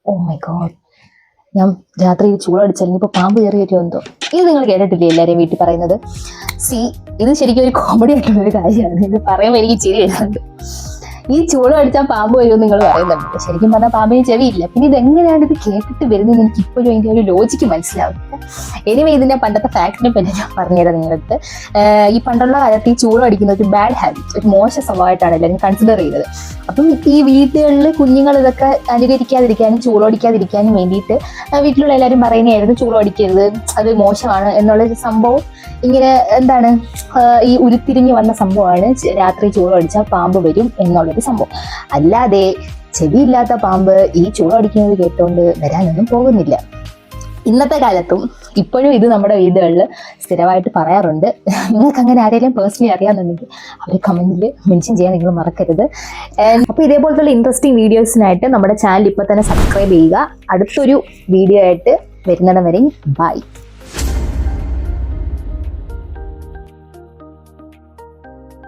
Oh my God, ഞാൻ രാത്രി ചൂടടിച്ചാൽ ഇനിയിപ്പോൾ പാമ്പ് കയറി വരുമോ എന്തോ. ഇത് നിങ്ങൾ കേട്ടിട്ടില്ലേ എല്ലാവരെയും വീട്ടിൽ പറയുന്നത്? ഇത് ശരിക്കും ഒരു കോമഡി ആയിട്ടുള്ളൊരു കാര്യമാണ്. ഇത് പറയുമ്പോൾ എനിക്ക് ചിരി വരുന്നുണ്ട്. ഈ ചൂട് അടിച്ചാൽ പാമ്പ് വരുമെന്ന് നിങ്ങൾ പറയുന്നുണ്ട്. ശരിക്കും പറഞ്ഞാൽ പാമ്പിന് ചെവിയില്ല. പിന്നെ ഇത് എങ്ങനെയാണ് ഇത് കേട്ടിട്ട് വരുന്നത് എനിക്ക് ഇപ്പോഴും അതിൻ്റെ ഒരു ലോജിക്ക് മനസ്സിലാവുന്നില്ല. എനിവേ ഇതിന്റെ പണ്ടത്തെ ഫാക്ടിനെ പറ്റി ഞാൻ പറഞ്ഞുതരാം നിങ്ങൾക്ക്. ഈ പണ്ടുള്ള കാലത്ത് ഈ ചൂട് അടിക്കുന്ന ഒരു ബാഡ് ഹാബിറ്റ്, ഒരു മോശ സ്വഭാവമായിട്ടാണ് എല്ലാവരും കൺസിഡർ ചെയ്തത്. അപ്പം ഈ വീടുകളിൽ കുഞ്ഞുങ്ങൾ ഇതൊക്കെ അനുകരിക്കാതിരിക്കാനും ചൂടടിക്കാതിരിക്കാനും വേണ്ടിയിട്ട് വീട്ടിലുള്ള എല്ലാവരും പറയുന്നതായിരുന്നു ചൂടടിക്കരുത്, അത് മോശമാണ് എന്നുള്ളൊരു സംഭവം. ഇങ്ങനെ എന്താണ് ഈ ഉരുത്തിരിഞ്ഞ് വന്ന സംഭവമാണ് രാത്രി ചൂടടിച്ചാൽ പാമ്പ് വരും എന്നുള്ളൊരു സംഭവം. അല്ലാതെ ചെവിയില്ലാത്ത പാമ്പ് ഈ ചൂടടിക്കുന്നത് കേട്ടോണ്ട് വരാനൊന്നും പോകുന്നില്ല. ഇന്നത്തെ കാലത്തും ഇപ്പോഴും ഇത് നമ്മുടെ വീടുകളിൽ സ്ഥിരമായിട്ട് പറയാറുണ്ട്. നിങ്ങൾക്ക് അങ്ങനെ ആരെങ്കിലും പേഴ്സണലി അറിയാമെന്നുണ്ടെങ്കിൽ അവർ കമൻറ്റിൽ മെൻഷൻ ചെയ്യാൻ നിങ്ങൾ മറക്കരുത്. അപ്പോൾ ഇതേപോലത്തുള്ള ഇൻട്രസ്റ്റിംഗ് വീഡിയോസിനായിട്ട് നമ്മുടെ ചാനൽ ഇപ്പോൾ തന്നെ സബ്സ്ക്രൈബ് ചെയ്യുക. അടുത്തൊരു വീഡിയോ ആയിട്ട് വരുന്നിടം വരെയും ബൈ.